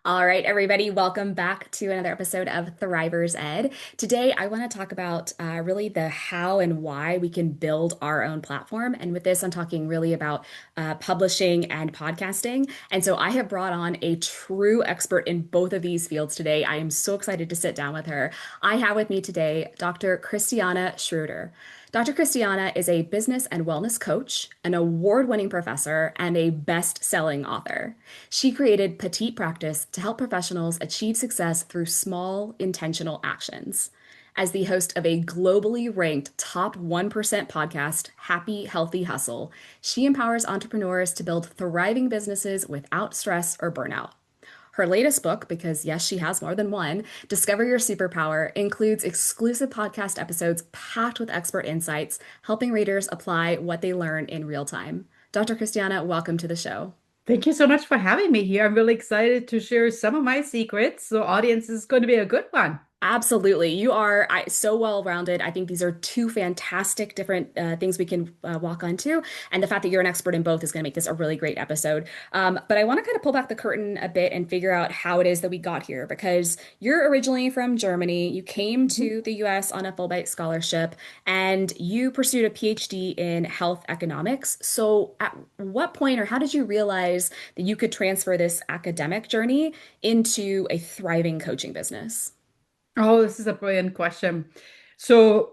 All right, everybody, welcome back to another episode of Thrivers Ed. Today, I want to talk about really the how and why we can build our own platform. And with this, I'm talking really about publishing and podcasting. And so I have brought on a true expert in both of these fields today. I am so excited to sit down with her. I have with me today Dr. Christiana Schroeder. Dr. Christiana is a business and wellness coach, an award-winning professor, and a best-selling author. She created Petite Practice to help professionals achieve success through small, intentional actions. As the host of a globally ranked top 1% podcast, Happy Healthy Hustle, she empowers entrepreneurs to build thriving businesses without stress or burnout. Her latest book, because yes, she has more than one, Discover Your Superpower, includes exclusive podcast episodes packed with expert insights, helping readers apply what they learn in real time. Dr. Christiana, welcome to the show. Thank you so much for having me here. I'm really excited to share some of my secrets. So, audience is going to be a good one. Absolutely. You are so well-rounded. I think these are two fantastic different things we can walk onto. And the fact that you're an expert in both is going to make this a really great episode. But I want to kind of pull back the curtain a bit and figure out how it is that we got here because you're originally from Germany. You came Mhm. to the US on a Fulbright scholarship and you pursued a PhD in health economics. So at what point or how did you realize that you could transfer this academic journey into a thriving coaching business? Oh, this is a brilliant question. So,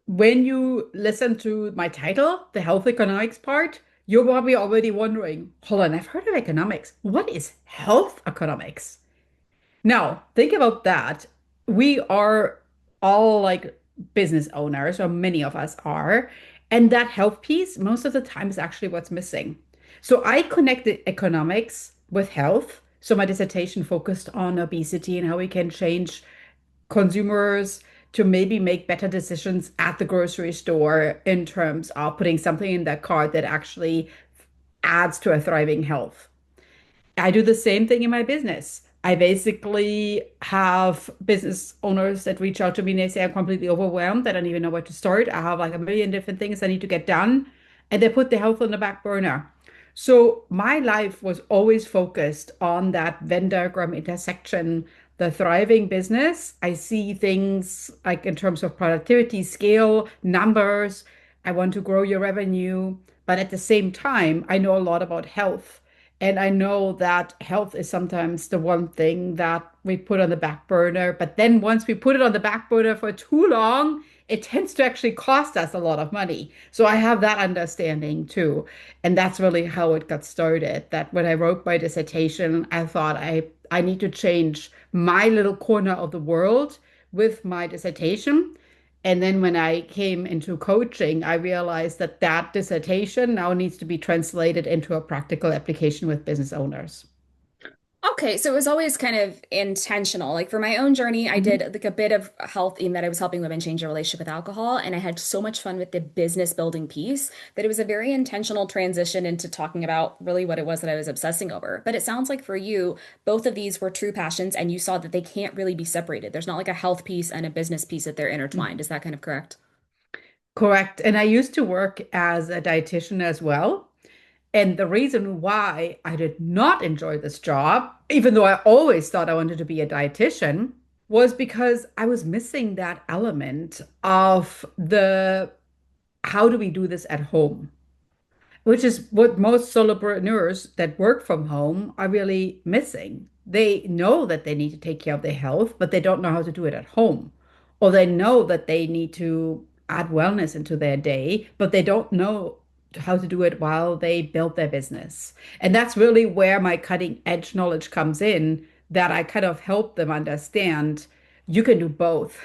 when you listen to my title, the health economics part, you're probably already wondering, hold on, I've heard of economics. What is health economics? Now, think about that. We are all like business owners, or many of us are. And that health piece, most of the time, is actually what's missing. So I connected economics with health. So my dissertation focused on obesity and how we can change consumers to maybe make better decisions at the grocery store in terms of putting something in their cart that actually adds to a thriving health. I do the same thing in my business. I basically have business owners that reach out to me and they say, I'm completely overwhelmed. I don't even know where to start. I have like a million different things I need to get done. And they put their health on the back burner. So my life was always focused on that Venn diagram intersection, the thriving business. I see things like in terms of productivity, scale, numbers. I want to grow your revenue. But at the same time, I know a lot about health. And I know that health is sometimes the one thing that we put on the back burner. But then once we put it on the back burner for too long, it tends to actually cost us a lot of money. So I have that understanding too. And that's really how it got started. That when I wrote my dissertation, I thought I need to change my little corner of the world with my dissertation. And then when I came into coaching, I realized that that dissertation now needs to be translated into a practical application with business owners. Okay, so it was always kind of intentional. Like for my own journey, I did Mhm. like a bit of health in that I was helping women change their relationship with alcohol, and I had so much fun with the business building piece that it was a very intentional transition into talking about really what it was that I was obsessing over. But it sounds like for you, both of these were true passions, and you saw that they can't really be separated. There's not like a health piece and a business piece that they're intertwined. Is that kind of correct? Correct. And I used to work as a dietitian as well. And the reason why I did not enjoy this job, even though I always thought I wanted to be a dietitian, was because I was missing that element of the how do we do this at home? Which is what most solopreneurs that work from home are really missing. They know that they need to take care of their health, but they don't know how to do it at home. Or they know that they need to add wellness into their day, but they don't know how to do it while they build their business. And that's really where my cutting edge knowledge comes in, that I kind of help them understand you can do both.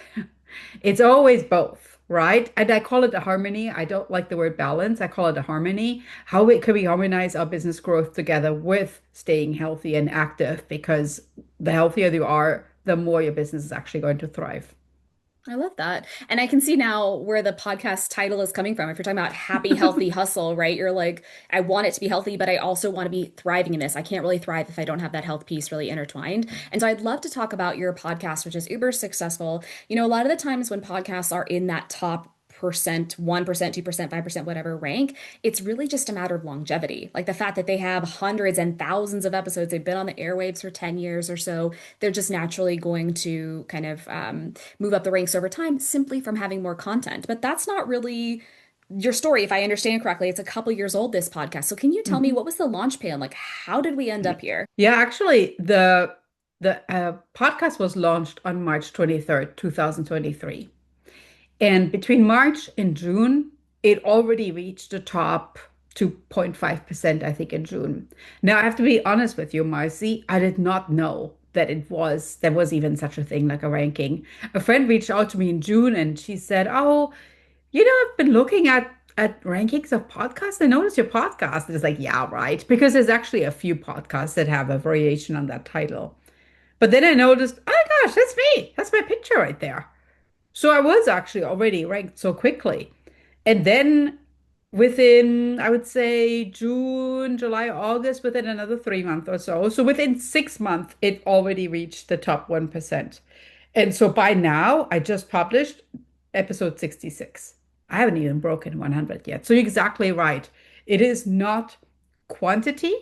It's always both, right? And I call it a harmony. I don't like the word balance. I call it a harmony. Can we harmonize our business growth together with staying healthy and active? Because the healthier you are, the more your business is actually going to thrive. I love that. And I can see now where the podcast title is coming from. If you're talking about happy, healthy hustle, right? You're like, I want it to be healthy, but I also want to be thriving in this. I can't really thrive if I don't have that health piece really intertwined. And so I'd love to talk about your podcast, which is uber successful. You know, a lot of the times when podcasts are in that top percent, 1%, 2%, 5%, whatever rank. It's really just a matter of longevity. Like the fact that they have hundreds and thousands of episodes, they've been on the airwaves for 10 years or so, they're just naturally going to kind of move up the ranks over time simply from having more content. But that's not really your story, if I understand correctly. It's a couple years old, this podcast. So can you tell me Mhm. what was the launch plan? Like, how did we end up here? Yeah, actually, the podcast was launched on March 23rd, 2023. And between March and June, it already reached the top 2.5%, I think, in June. Now, I have to be honest with you, Marcy, I did not know that there was even such a thing like a ranking. A friend reached out to me in June and she said, "Oh, I've been looking at rankings of podcasts. I noticed your podcast." And it's like, yeah, right. Because there's actually a few podcasts that have a variation on that title. But then I noticed, oh my gosh, that's me. That's my picture right there. So I was actually already ranked so quickly. And then within, I would say June, July, August, within another 3 months or so. So within 6 months, it already reached the top 1%. And so by now, I just published episode 66. I haven't even broken 100 yet. So you're exactly right. It is not quantity.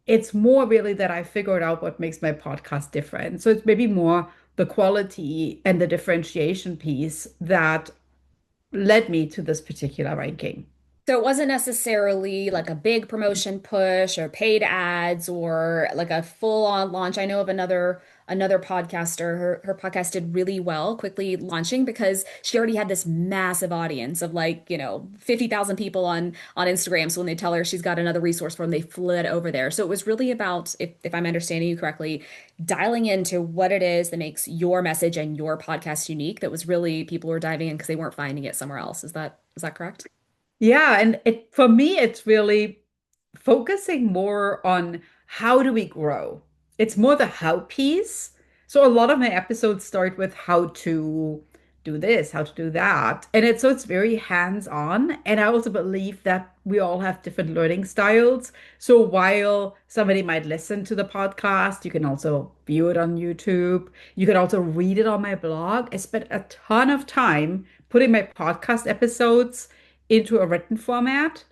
It's more really that I figured out what makes my podcast different. So it's maybe more the quality and the differentiation piece that led me to this particular ranking. So it wasn't necessarily like a big promotion push or paid ads or like a full-on launch. I know of another podcaster, her podcast did really well quickly launching because she already had this massive audience of like, 50,000 people on Instagram. So when they tell her she's got another resource for them, they fled over there. So it was really about, if I'm understanding you correctly, dialing into what it is that makes your message and your podcast unique. That was really people were diving in because they weren't finding it somewhere else. Is that correct? Yeah, and for me, it's really focusing more on how do we grow. It's more the how piece. So a lot of my episodes start with how to do this, how to do that. And it's very hands-on. And I also believe that we all have different learning styles. So while somebody might listen to the podcast, you can also view it on YouTube. You can also read it on my blog. I spent a ton of time putting my podcast episodes into a written format,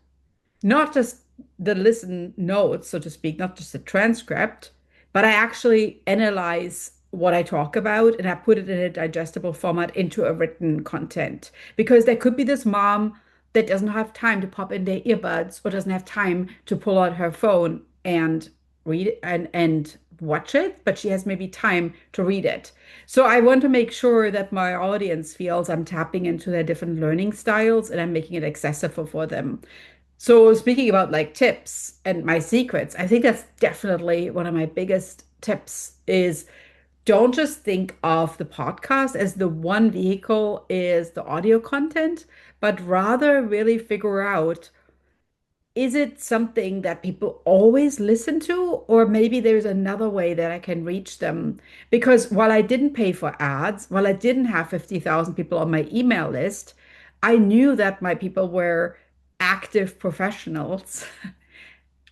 not just the listen notes, so to speak, not just the transcript, but I actually analyze what I talk about and I put it in a digestible format into a written content. Because there could be this mom that doesn't have time to pop in their earbuds or doesn't have time to pull out her phone and read it and watch it, but she has maybe time to read it. So I want to make sure that my audience feels I'm tapping into their different learning styles and I'm making it accessible for them. So speaking about like tips and my secrets, I think that's definitely one of my biggest tips is don't just think of the podcast as the one vehicle is the audio content, but rather really figure out, is it something that people always listen to, or maybe there's another way that I can reach them? Because while I didn't pay for ads, while I didn't have 50,000 people on my email list, I knew that my people were active professionals.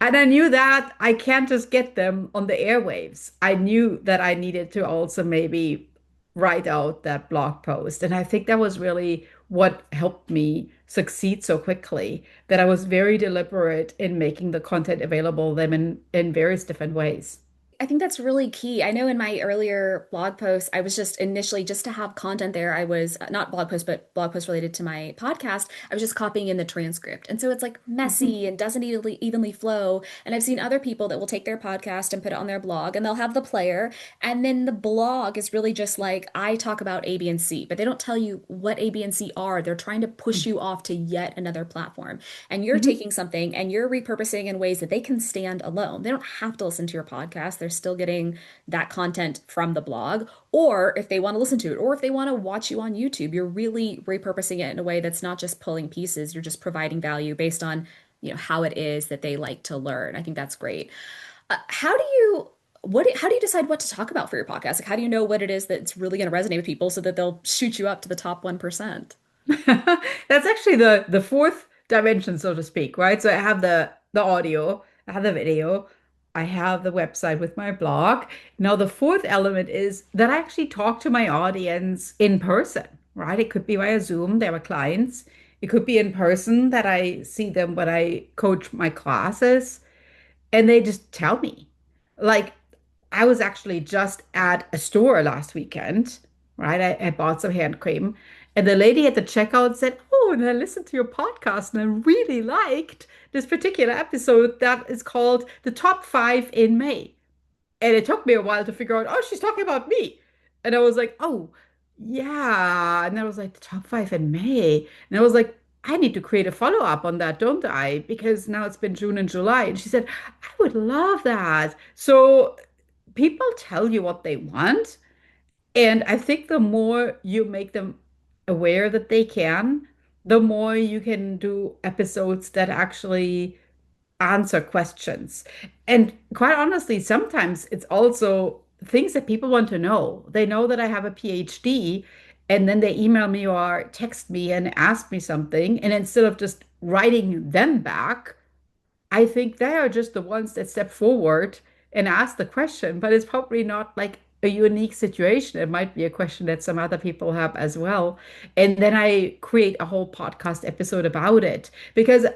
And I knew that I can't just get them on the airwaves. I knew that I needed to also maybe write out that blog post. And I think that was really what helped me succeed so quickly, that I was very deliberate in making the content available to them in various different ways. I think that's really key. I know in my earlier blog posts, I was just initially just to have content there. I was not blog post, but blog post related to my podcast. I was just copying in the transcript. And so it's like messy and doesn't evenly flow. And I've seen other people that will take their podcast and put it on their blog and they'll have the player. And then the blog is really just like, I talk about A, B, and C, but they don't tell you what A, B, and C are. They're trying to push you off to yet another platform. And you're Mhm. taking something and you're repurposing in ways that they can stand alone. They don't have to listen to your podcast. They're still getting that content from the blog. Or if they want to listen to it, or if they want to watch you on YouTube, you're really repurposing it in a way that's not just pulling pieces. You're just providing value based on, how it is that they like to learn. I think that's great. How do you how do you decide what to talk about for your podcast? Like, how do you know what it is that's really going to resonate with people so that they'll shoot you up to the top 1%? That's actually the fourth dimension, so to speak, right? So I have the audio, I have the video, I have the website with my blog. Now the fourth element is that I actually talk to my audience in person. right? It could be via Zoom, they were clients. It could be in person that I see them when I coach my classes, and they just tell me. Like, I was actually just at a store last weekend, right? I bought some hand cream, and the lady at the checkout said, "Oh, and I listened to your podcast, and I really liked this particular episode that is called The Top Five in May." And it took me a while to figure out, oh, she's talking about me. And I was like, oh, yeah. And I was like, the top five in May. And I was like, I need to create a follow-up on that, don't I? Because now it's been June and July. And she said, I would love that. So people tell you what they want. And I think the more you make them aware that they can, the more you can do episodes that actually answer questions. And quite honestly, sometimes it's also things that people want to know. They know that I have a PhD, and then they email me or text me and ask me something. And instead of just writing them back, I think they are just the ones that step forward and ask the question, but it's probably not like a unique situation. It might be a question that some other people have as well. And then I create a whole podcast episode about it because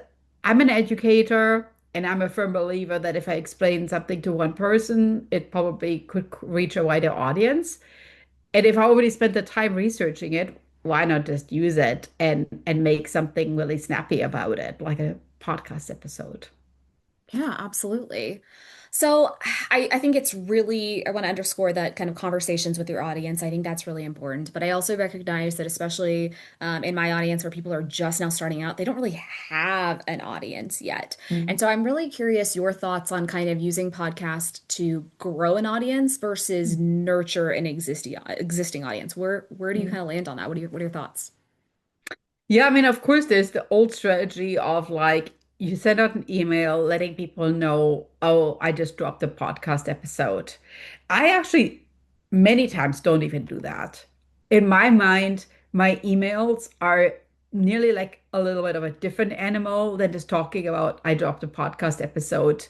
I'm an educator and I'm a firm believer that if I explain something to one person, it probably could reach a wider audience. And if I already spent the time researching it, why not just use it and make something really snappy about it, like a podcast episode? Yeah, absolutely. So I think it's really, I want to underscore that kind of conversations with your audience. I think that's really important. But I also recognize that, especially in my audience where people are just now starting out, they don't really have an audience yet. And so I'm really curious your thoughts on kind of using podcast to grow an audience versus nurture an existing audience. Where do you Mm. kind of land on that? What are your thoughts? Yeah, I mean, of course, there's the old strategy of like you send out an email letting people know, oh, I just dropped a podcast episode. I actually many times don't even do that. In my mind, my emails are nearly like a little bit of a different animal than just talking about I dropped a podcast episode.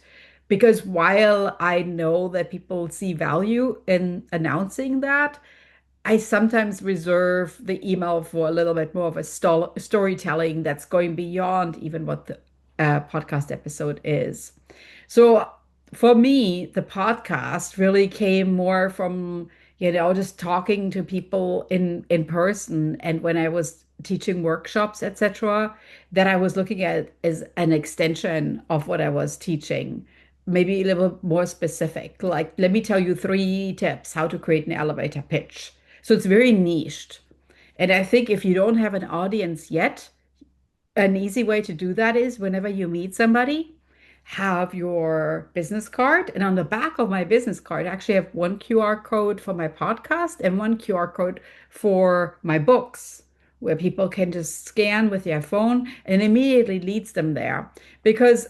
Because while I know that people see value in announcing that, I sometimes reserve the email for a little bit more of a storytelling that's going beyond even what the podcast episode is. So for me, the podcast really came more from, just talking to people in person. And when I was teaching workshops, etc., that I was looking at as an extension of what I was teaching, maybe a little more specific. Like, let me tell you 3 tips how to create an elevator pitch. So it's very niched. And I think if you don't have an audience yet, an easy way to do that is whenever you meet somebody, have your business card. And on the back of my business card, I actually have one QR code for my podcast and one QR code for my books, where people can just scan with their phone and immediately leads them there. Because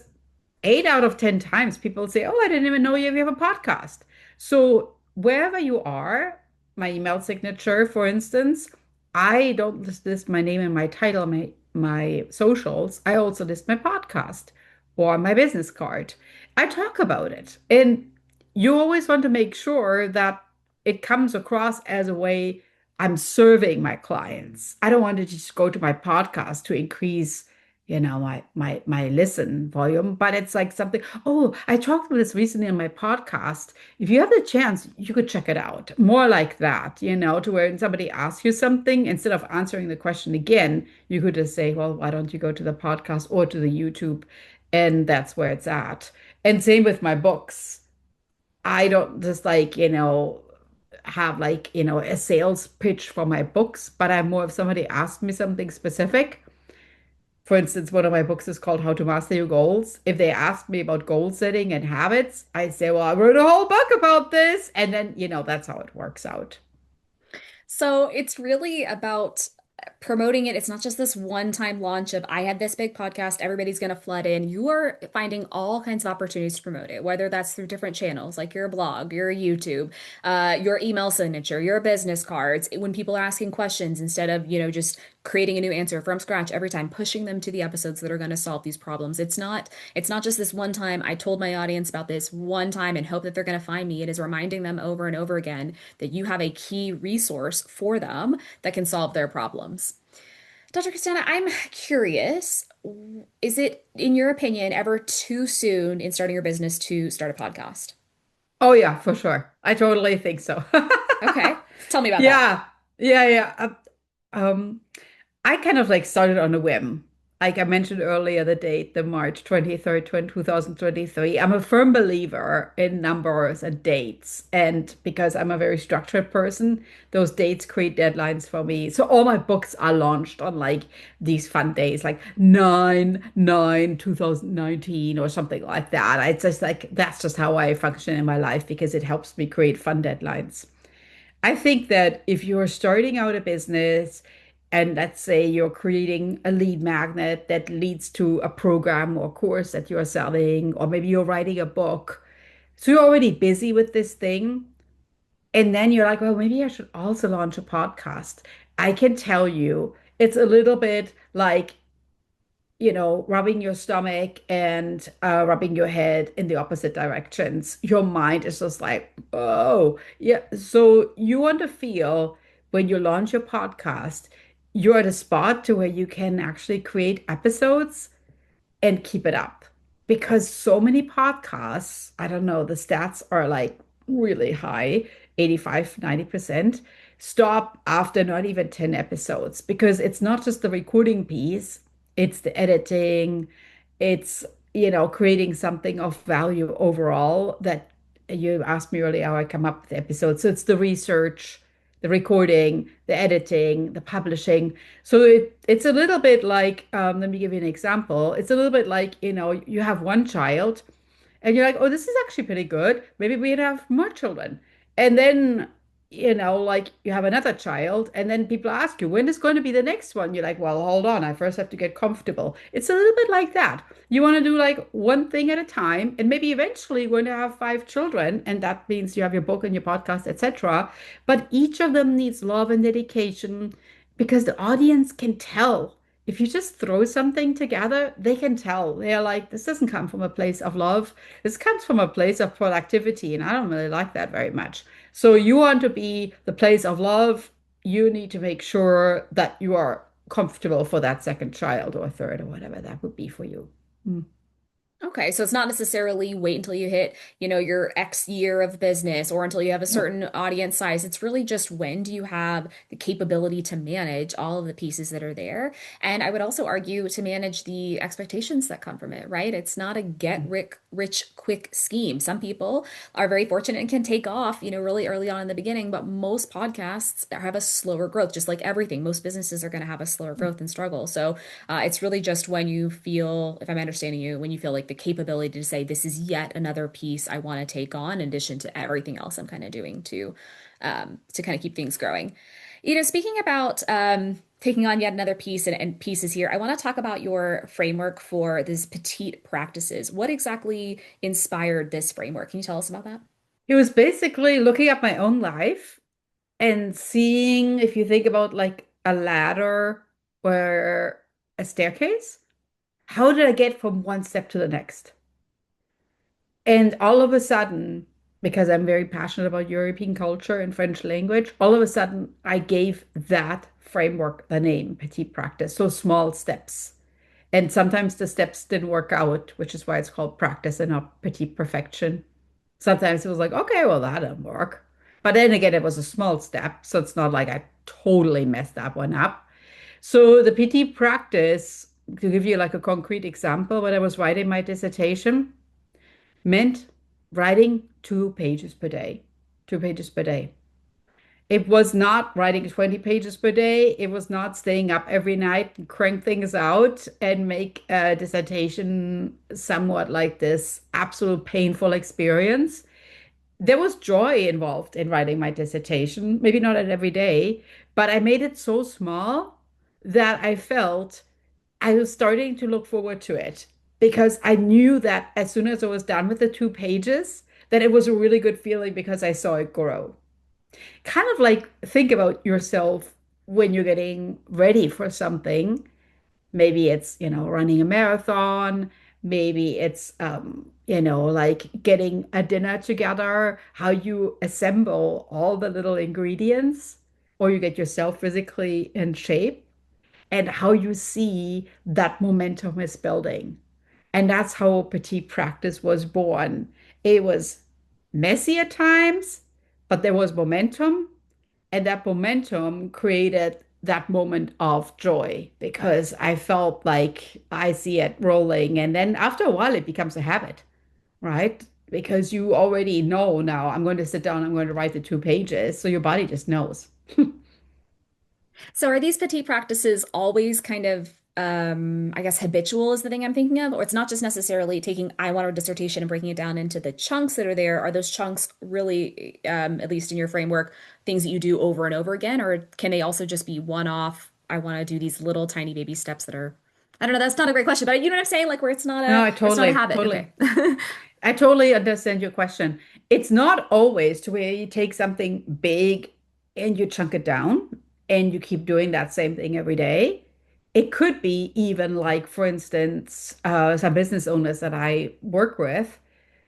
8 out of 10 times people say, oh, I didn't even know you have a podcast. So wherever you are, my email signature, for instance, I don't just list my name and my title, my socials. I also list my podcast or my business card. I talk about it. And you always want to make sure that it comes across as a way I'm serving my clients. I don't want to just go to my podcast to increase my listen volume, but it's like something, oh, I talked about this recently on my podcast. If you have the chance, you could check it out. More like that, to where when somebody asks you something, instead of answering the question again, you could just say, well, why don't you go to the podcast or to the YouTube? And that's where it's at. And same with my books. I don't just like, have like, a sales pitch for my books, but I'm more if somebody asks me something specific. For instance, one of my books is called How to Master Your Goals. If they ask me about goal setting and habits, I say, well, I wrote a whole book about this. And then, that's how it works out. So it's really about promoting it. It's not just this one-time launch of I have this big podcast, everybody's going to flood in. You are finding all kinds of opportunities to promote it, whether that's through different channels like your blog, your YouTube, your email signature, your business cards. When people are asking questions, instead of, just creating a new answer from scratch every time, pushing them to the episodes that are going to solve these problems. It's not just this one time I told my audience about this one time and hope that they're going to find me. It is reminding them over and over again that you have a key resource for them that can solve their problems. Dr. Christina, I'm curious, is it, in your opinion, ever too soon in starting your business to start a podcast? Oh yeah, for sure. I totally think so. Okay. Tell me about that. Yeah, yeah. Um, I kind of like started on a whim. Like I mentioned earlier, the date, the March 23rd, 2023. I'm a firm believer in numbers and dates. And because I'm a very structured person, those dates create deadlines for me. So all my books are launched on like these fun days, like 9/9/2019 or something like that. It's just like that's just how I function in my life because it helps me create fun deadlines. I think that if you're starting out a business and let's say you're creating a lead magnet that leads to a program or course that you're selling, or maybe you're writing a book, so you're already busy with this thing, and then you're like, well, maybe I should also launch a podcast. I can tell you, it's a little bit like rubbing your stomach and rubbing your head in the opposite directions. Your mind is just like, oh, yeah. So you want to feel when you launch your podcast, you're at a spot to where you can actually create episodes and keep it up. Because so many podcasts, I don't know, the stats are like really high, 85, 90%, stop after not even 10 episodes because it's not just the recording piece, it's the editing, it's, creating something of value overall that you asked me earlier how I come up with the episodes. So it's the research, the recording, the editing, the publishing. So it's a little bit like, let me give you an example. It's a little bit like, you have one child and you're like, oh, this is actually pretty good. Maybe we'd have more children. And then, like you have another child, and then people ask you, when is going to be the next one? You're like, well, hold on. I first have to get comfortable. It's a little bit like that. You want to do like one thing at a time, and maybe eventually you're going to have five children, and that means you have your book and your podcast, etc. But each of them needs love and dedication because the audience can tell. If you just throw something together, they can tell. They're like, this doesn't come from a place of love. This comes from a place of productivity, and I don't really like that very much. So you want to be the place of love. You need to make sure that you are comfortable for that second child or third or whatever that would be for you. Mm. Okay, so it's not necessarily wait until you hit, your X year of business or until you have a No. certain audience size. It's really just when do you have the capability to manage all of the pieces that are there? And I would also argue to manage the expectations that come from it, right? It's not a get rich quick scheme. Some people are very fortunate and can take off, really early on in the beginning, but most podcasts have a slower growth, just like everything. Most businesses are going to have a slower growth and struggle. So it's really just when you feel, if I'm understanding you, when you feel like the capability to say, this is yet another piece I want to take on in addition to everything else I'm kind of doing to kind of keep things growing. Speaking about taking on yet another piece and pieces here, I want to talk about your framework for these petite practices. What exactly inspired this framework? Can you tell us about that? It was basically looking at my own life and seeing if you think about like a ladder or a staircase, how did I get from one step to the next? And all of a sudden, because I'm very passionate about European culture and French language, all of a sudden I gave that framework the name petite practice. So small steps. And sometimes the steps didn't work out, which is why it's called practice and not petite perfection. Sometimes it was like, okay, well, that didn't work. But then again, it was a small step. So it's not like I totally messed that one up. So the petite practice, to give you like a concrete example, when I was writing my dissertation, meant writing 2 pages per day. 2 pages per day. It was not writing 20 pages per day. It was not staying up every night and crank things out and make a dissertation somewhat like this absolute painful experience. There was joy involved in writing my dissertation, maybe not at every day, but I made it so small that I felt I was starting to look forward to it because I knew that as soon as I was done with the 2 pages, that it was a really good feeling because I saw it grow. Kind of like think about yourself. when you're getting ready for something. Maybe it's, running a marathon. Maybe it's, like getting a dinner together, how you assemble all the little ingredients, or you get yourself physically in shape, and how you see that momentum is building. And that's how Petite Practice was born. It was messy at times, but there was momentum, and that momentum created that moment of joy because I felt like I see it rolling. And then after a while, it becomes a habit, right? Because you already know now, I'm going to sit down, I'm going to write the 2 pages. So your body just knows. So are these petite practices always kind of, I guess habitual is the thing I'm thinking of, or it's not just necessarily taking I want a dissertation and breaking it down into the chunks that are there. Are those chunks really, at least in your framework, things that you do over and over again, or can they also just be one-off? I want to do these little tiny baby steps that are, I don't know, that's not a great question, but you know what I'm saying? Like where No, I where it's not a totally, habit. totally. Okay. I totally understand your question. It's not always to where you take something big and you chunk it down and you keep doing that same thing every day. It could be even like, for instance, some business owners that I work with,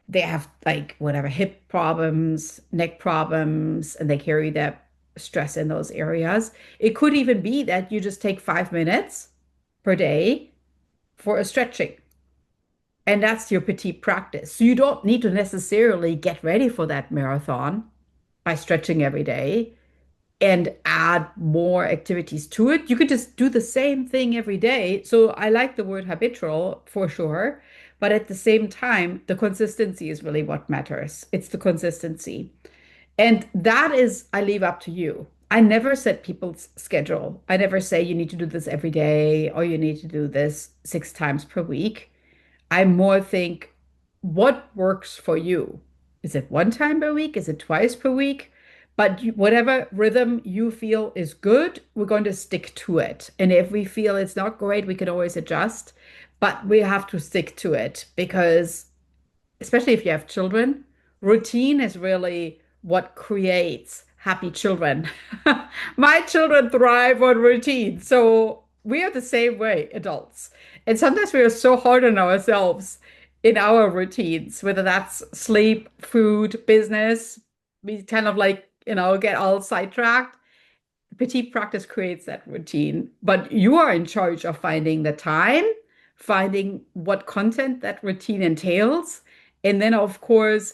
they have like whatever hip problems, neck problems, and they carry that stress in those areas. It could even be that you just take 5 minutes per day for a stretching. And that's your petite practice. So you don't need to necessarily get ready for that marathon by stretching every day and add more activities to it. You could just do the same thing every day. So I like the word habitual for sure. But at the same time, the consistency is really what matters. It's the consistency. And that is, I leave up to you. I never set people's schedule. I never say you need to do this every day or you need to do this 6 times per week. I more think, what works for you? Is it 1 time per week? Is it twice per week? But whatever rhythm you feel is good, we're going to stick to it. And if we feel it's not great, we can always adjust, but we have to stick to it because especially if you have children, routine is really what creates happy children. My children thrive on routine. So we are the same way, adults. And sometimes we are so hard on ourselves in our routines, whether that's sleep, food, business. We kind of like, get all sidetracked. Petite practice creates that routine, but you are in charge of finding the time, finding what content that routine entails, and then, of course,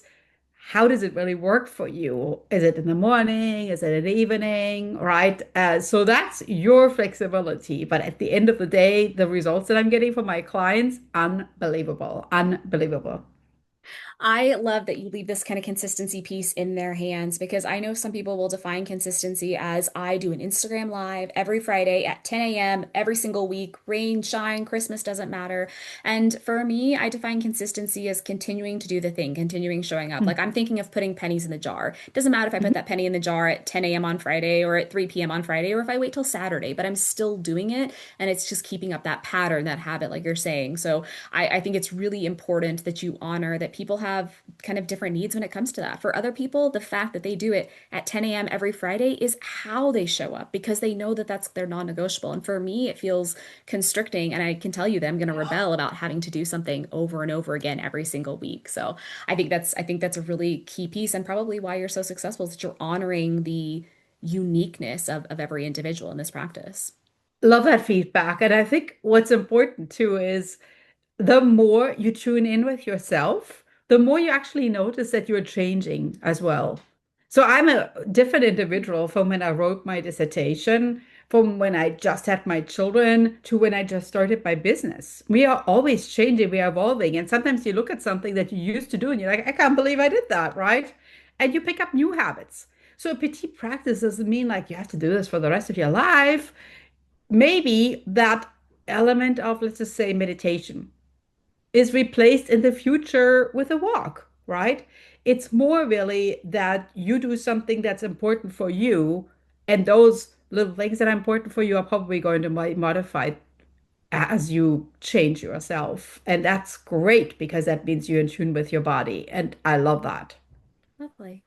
how does it really work for you? Is it in the morning? Is it in the evening? Right? So that's your flexibility. But at the end of the day, the results that I'm getting from my clients, unbelievable, unbelievable. I love that you leave this kind of consistency piece in their hands because I know some people will define consistency as I do an Instagram live every Friday at 10 a.m. every single week, rain, shine, Christmas doesn't matter. And for me, I define consistency as continuing to do the thing, continuing showing up. Like I'm thinking of putting pennies in the jar. It doesn't matter if I put Mhm. that penny in the jar at 10 a.m. on Friday or at 3 p.m. on Friday or if I wait till Saturday, but I'm still doing it. And it's just keeping up that pattern, that habit, like you're saying. So I think it's really important that you honor that people have kind of different needs when it comes to that. For other people, the fact that they do it at 10 a.m. every Friday is how they show up because they know that that's their non-negotiable. And for me, it feels constricting. And I can tell you that I'm going to rebel about having to do something over and over again every single week. So I think that's a really key piece and probably why you're so successful is that you're honoring the uniqueness of every individual in this practice. Love that feedback. And I think what's important too is the more you tune in with yourself, the more you actually notice that you're changing as well. So I'm a different individual from when I wrote my dissertation, from when I just had my children to when I just started my business. We are always changing, we are evolving. And sometimes you look at something that you used to do and you're like, I can't believe I did that, right? And you pick up new habits. So a petite practice doesn't mean like you have to do this for the rest of your life. Maybe that element of, let's just say, meditation is replaced in the future with a walk, right? It's more really that you do something that's important for you, and those little things that are important for you are probably going to be modified as you change yourself. And that's great because that means you're in tune with your body. And I love that. Lovely.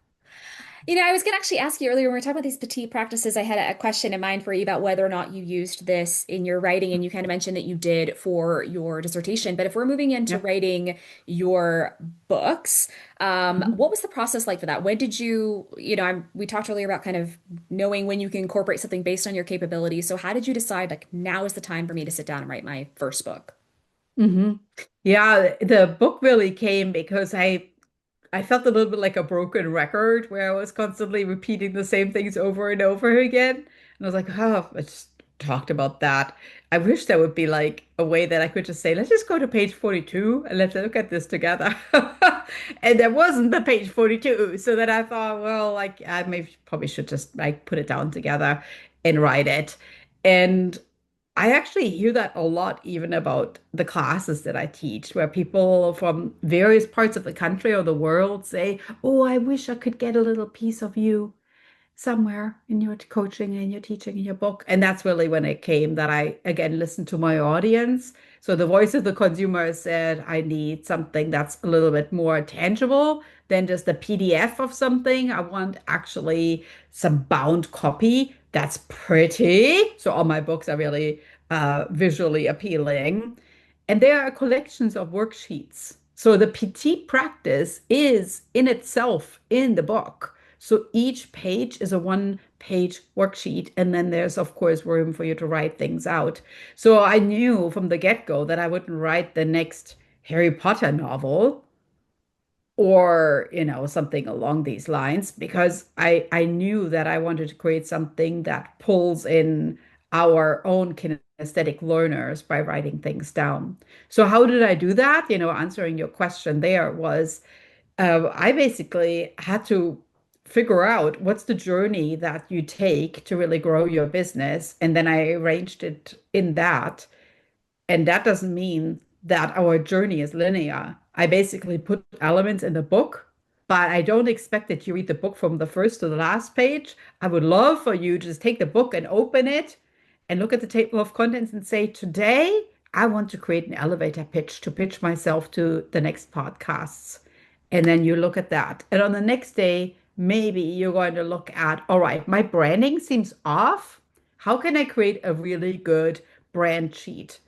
I was going to actually ask you earlier when we were talking about these petite practices, I had a question in mind for you about whether or not you used this in your writing, and you kind of mentioned that you did for your dissertation. But if we're moving into Yeah. writing your books, Mhm. what was the process like for that? When did we talked earlier about kind of knowing when you can incorporate something based on your capabilities. So how did you decide, like, now is the time for me to sit down and write my first book? hmm Yeah, the book really came because I felt a little bit like a broken record where I was constantly repeating the same things over and over again. And I was like, oh, I just talked about that. I wish there would be like a way that I could just say, let's just go to page 42 and let's look at this together. And there wasn't the page 42. So then I thought, well, like I maybe probably should just like put it down together and write it. And I actually hear that a lot, even about the classes that I teach, where people from various parts of the country or the world say, oh, I wish I could get a little piece of you somewhere in your coaching and your teaching in your book. And that's really when it came that I again listened to my audience. So the voice of the consumer said, I need something that's a little bit more tangible than just a PDF of something. I want actually some bound copy that's pretty. So all my books are really visually appealing. And there are collections of worksheets. So the petite practice is in itself in the book. So each page is a one-page worksheet. And then there's, of course, room for you to write things out. So I knew from the get-go that I wouldn't write the next Harry Potter novel or, something along these lines because I knew that I wanted to create something that pulls in our own kinesthetic learners by writing things down. So how did I do that? Answering your question there was I basically had to figure out what's the journey that you take to really grow your business. And then I arranged it in that. And that doesn't mean that our journey is linear. I basically put elements in the book, but I don't expect that you read the book from the first to the last page. I would love for you to just take the book and open it and look at the table of contents and say, today, I want to create an elevator pitch to pitch myself to the next podcasts. And then you look at that. And on the next day, maybe you're going to look at, all right, my branding seems off. How can I create a really good brand sheet?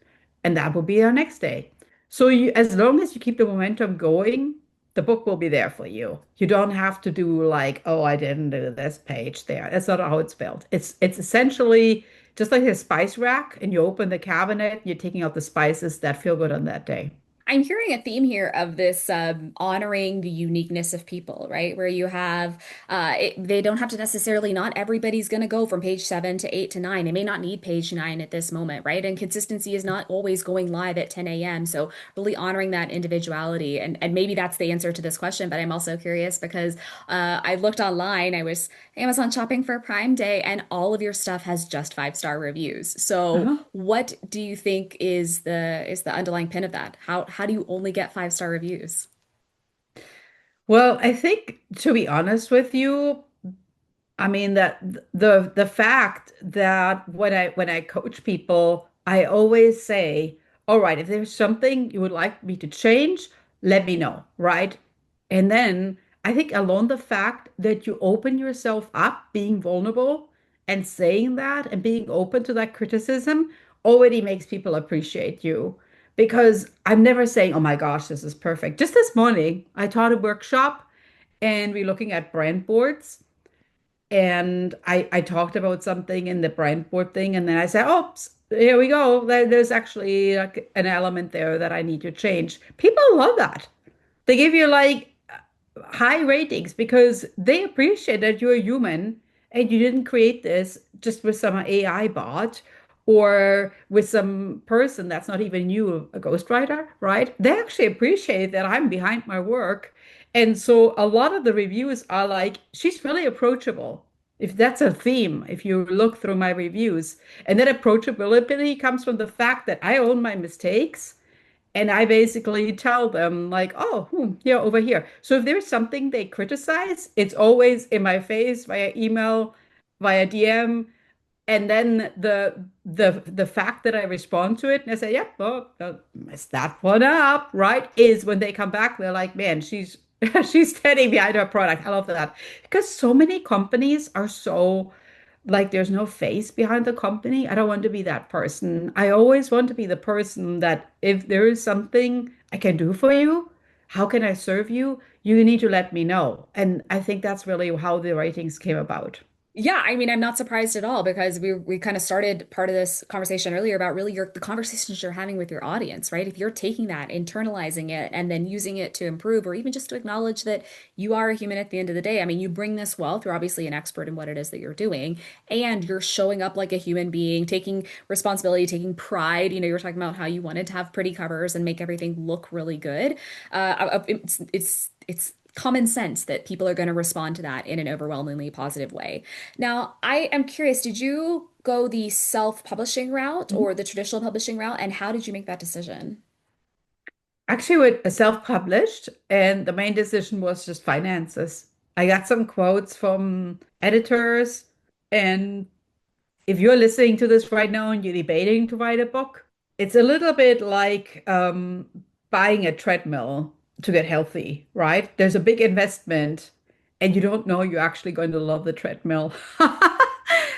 And that will be our next day. So as long as you keep the momentum going, the book will be there for you. You don't have to do like, oh, I didn't do this page there. That's not how it's built. It's essentially just like a spice rack, and you open the cabinet, you're taking out the spices that feel good on that day. I'm hearing a theme here of this honoring the uniqueness of people, right? Where you have, they don't have to necessarily, not everybody's going to go from page 7 to 8 to 9. They may not need page 9 at this moment, right? And consistency is not always going live at 10 a.m. So really honoring that individuality. And maybe that's the answer to this question, but I'm also curious because I looked online, I was Amazon shopping for Prime Day, and all of your stuff has just 5-star reviews. So Uh-huh. what do you think is the underlying pin of that? How do you only get 5-star reviews? Well, I think to be honest with you, I mean that the fact that when I coach people, I always say, all right, if there's something you would like me to change, let me know, right? And then I think alone the fact that you open yourself up, being vulnerable and saying that and being open to that criticism already makes people appreciate you. Because I'm never saying, oh my gosh, this is perfect. Just this morning, I taught a workshop and we're looking at brand boards. And I talked about something in the brand board thing, and then I said, "Oops, here we go. There's actually like an element there that I need to change." People love that. They give you like high ratings because they appreciate that you're a human and you didn't create this just with some AI bot or with some person that's not even you, a ghostwriter, right? They actually appreciate that I'm behind my work. And so a lot of the reviews are like, she's really approachable. If that's a theme, if you look through my reviews, and that approachability comes from the fact that I own my mistakes and I basically tell them like, oh, yeah, over here. So if there's something they criticize, it's always in my face via email, via DM. And then the fact that I respond to it and I say, yep, oh, messed that one up, right? Is when they come back, they're like, man, she's She's standing behind her product. I love that. Because so many companies are so like there's no face behind the company. I don't want to be that person. I always want to be the person that if there is something I can do for you, how can I serve you? You need to let me know. And I think that's really how the ratings came about. Yeah, I mean, I'm not surprised at all because we kind of started part of this conversation earlier about really the conversations you're having with your audience, right? If you're taking that, internalizing it, and then using it to improve or even just to acknowledge that you are a human at the end of the day. I mean, you bring this wealth, you're obviously an expert in what it is that you're doing, and you're showing up like a human being, taking responsibility, taking pride. You know, you're talking about how you wanted to have pretty covers and make everything look really good. It's common sense that people are going to respond to that in an overwhelmingly positive way. Now, I am curious, did you go the self-publishing route Mhm. or the traditional publishing route, and how did you make that decision? Actually, with self-published, and the main decision was just finances. I got some quotes from editors, and if you're listening to this right now and you're debating to write a book, it's a little bit like buying a treadmill to get healthy, right? There's a big investment, and you don't know you're actually going to love the treadmill.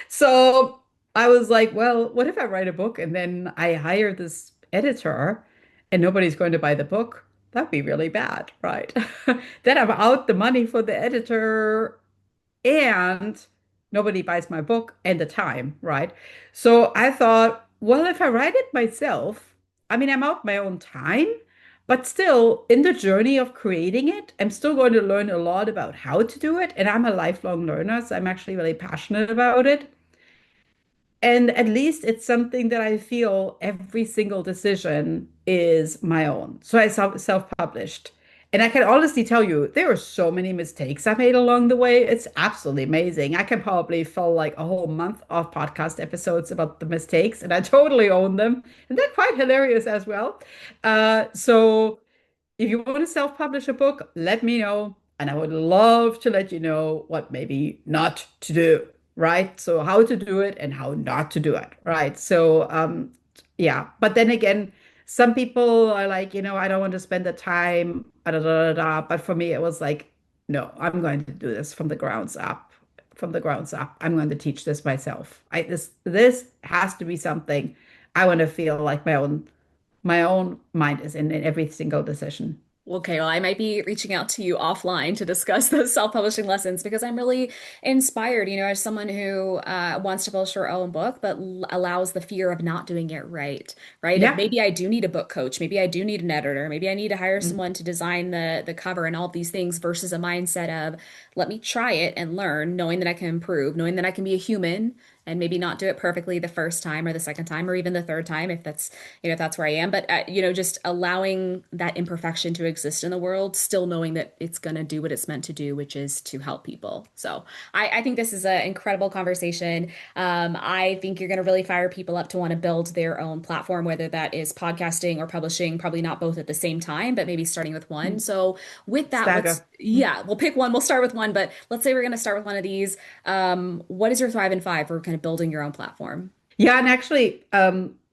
So I was like, well, what if I write a book and then I hire this editor and nobody's going to buy the book? That'd be really bad, right? Then I'm out the money for the editor and nobody buys my book and the time, right? So I thought, well, if I write it myself, I mean, I'm out my own time, but still in the journey of creating it, I'm still going to learn a lot about how to do it. And I'm a lifelong learner, so I'm actually really passionate about it. And at least it's something that I feel every single decision is my own. So I self-published. And I can honestly tell you, there were so many mistakes I made along the way. It's absolutely amazing. I can probably fill like a whole month of podcast episodes about the mistakes, and I totally own them. And they're quite hilarious as well. So if you want to self-publish a book, let me know. And I would love to let you know what maybe not to do, right? So how to do it and how not to do it, right? So yeah. But then again, some people are like, I don't want to spend the time, da, da, da, da. But for me, it was like, no, I'm going to do this from the grounds up. From the grounds up. I'm going to teach this myself. This has to be something I want to feel like my own mind is in every single decision. Okay, well, I might be reaching out to you offline to discuss those self-publishing lessons because I'm really inspired, as someone who wants to publish her own book, but allows the fear of not doing it right, right? If Yeah. maybe I do need a book coach, maybe I do need an editor, maybe I need to hire Mm. someone to design the cover and all of these things versus a mindset of let me try it and learn, knowing that I can improve, knowing that I can be a human and maybe not do it perfectly the first time or the second time or even the third time if that's where I am. But just allowing that imperfection to exist in the world, still knowing that it's going to do what it's meant to do, which is to help people. So I think this is an incredible conversation. I think you're going to really fire people up to want to build their own platform, whether that is podcasting or publishing, probably not both at the same time, but maybe starting with one. Mm. So with that, let's, Stagger. Mm. yeah, we'll pick one. We'll start with one, but let's say we're going to start with one of these. What is your Thrive in Five for kind of building your own platform? Yeah, and actually,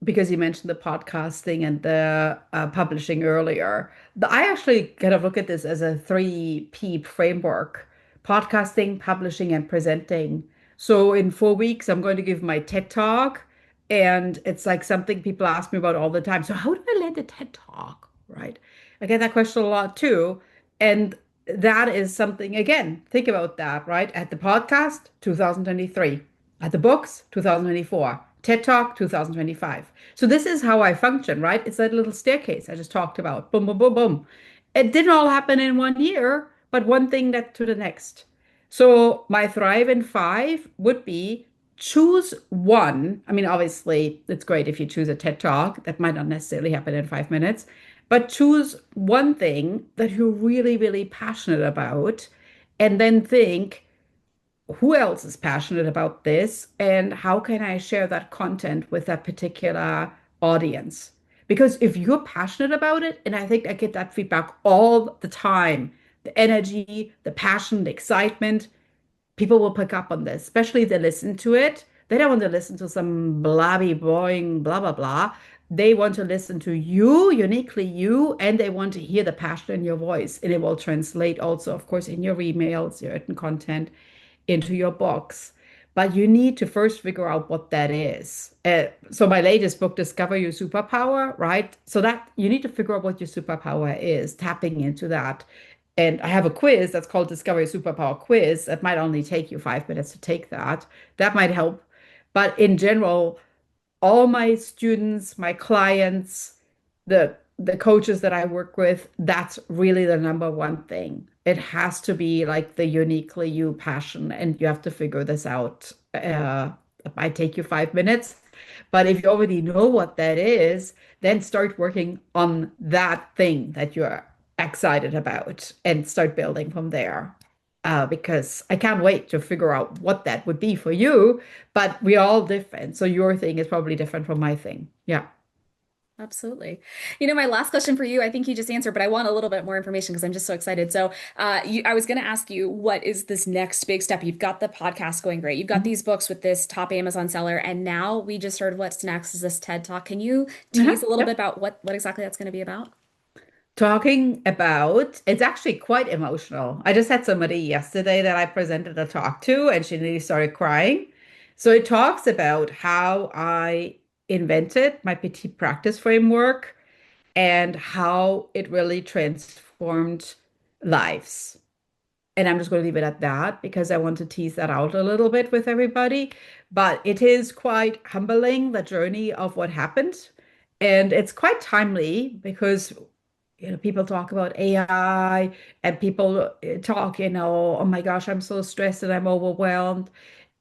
because you mentioned the podcasting and the publishing earlier, I actually kind of look at this as a 3P framework: podcasting, publishing, and presenting. So in 4 weeks, I'm going to give my TED Talk, and it's like something people ask me about all the time. So how do I land a TED Talk, right? I get that question a lot too. And that is something, again, think about that, right? At the podcast, 2023. At the books, 2024. TED Talk 2025. So this is how I function, right? It's that little staircase I just talked about. Boom, boom, boom, boom. It didn't all happen in one year, but one thing led to the next. So my Thrive in 5 would be choose one. I mean, obviously, it's great if you choose a TED Talk. That might not necessarily happen in 5 minutes, but choose one thing that you're really, really passionate about, and then think, who else is passionate about this and how can I share that content with that particular audience? Because if you're passionate about it, and I think I get that feedback all the time, the energy, the passion, the excitement, people will pick up on this, especially if they listen to it. They don't want to listen to some blabby, boring, blah, blah, blah. they want to listen to you, uniquely you, and they want to hear the passion in your voice. And it will translate also, of course, in your emails, your written content, into your books. But you need to first figure out what that is. So my latest book, Discover Your Superpower, right? So that you need to figure out what your superpower is, tapping into that. And I have a quiz that's called Discover Your Superpower Quiz. That might only take you 5 minutes to take that. That might help. But in general, all my students, my clients, the coaches that I work with, that's really the number one thing. It has to be like the uniquely you passion, and you have to figure this out. It might take you 5 minutes, but if you already know what that is, then start working on that thing that you're excited about and start building from there. Because I can't wait to figure out what that would be for you, but we're all different. So your thing is probably different from my thing. Yeah. Absolutely. My last question for you, I think you just answered, but I want a little bit more information because I'm just so excited. So, I was going to ask you, what is this next big step? You've got the podcast going great. You've got Mhm. these books with this top Amazon seller, and now we just heard what's next is this TED Talk. Can you Uh-huh. tease a little bit Yep. about what exactly that's going to be about? Talking about, it's actually quite emotional. I just had somebody yesterday that I presented a talk to, and she nearly started crying. So it talks about how I invented my petite practice framework and how it really transformed lives. And I'm just going to leave it at that because I want to tease that out a little bit with everybody. But it is quite humbling, the journey of what happened. And it's quite timely because, people talk about AI and people talk, oh my gosh, I'm so stressed and I'm overwhelmed.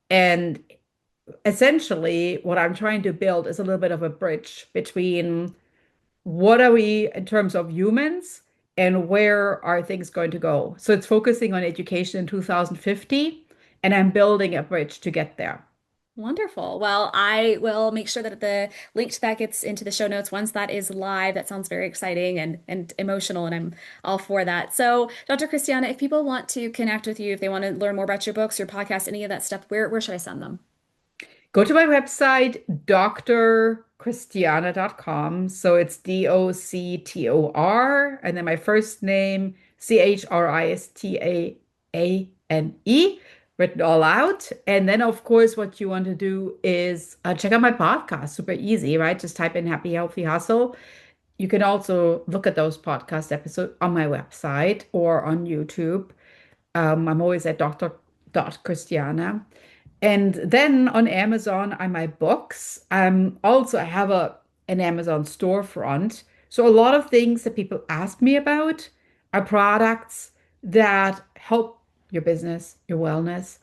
And essentially, what I'm trying to build is a little bit of a bridge between what are we in terms of humans and where are things going to go? So it's focusing on education in 2050, and I'm building a bridge to get there. Wonderful. Well, I will make sure that the link to that gets into the show notes once that is live. That sounds very exciting and emotional, and I'm all for that. So, Dr. Christiana, if people want to connect with you, if they want to learn more about your books, your podcast, any of that stuff, where should I send them? Go to my website, drchristiana.com. So it's Doctor, and then my first name, Christiane, written all out. And then, of course, what you want to do is check out my podcast. Super easy, right? Just type in Happy Healthy Hustle. You can also look at those podcast episodes on my website or on YouTube. I'm always at Dr. Christiana. And then on Amazon are my books. Also, I have an Amazon storefront. So a lot of things that people ask me about are products that help your business, your wellness.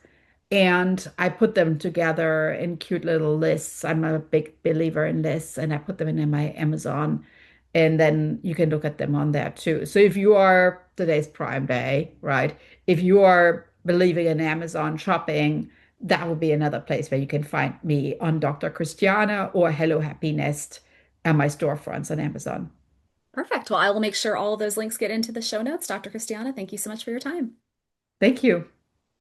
And I put them together in cute little lists. I'm a big believer in lists, and I put them in my Amazon. And then you can look at them on there too. So if you are, today's Prime Day, right? If you are believing in Amazon shopping, that would be another place where you can find me on Dr. Christiana or Hello Happy Nest and my storefronts on Amazon. Perfect. Well, I will make sure all of those links get into the show notes. Dr. Christiana, thank you so much for your time. Thank you.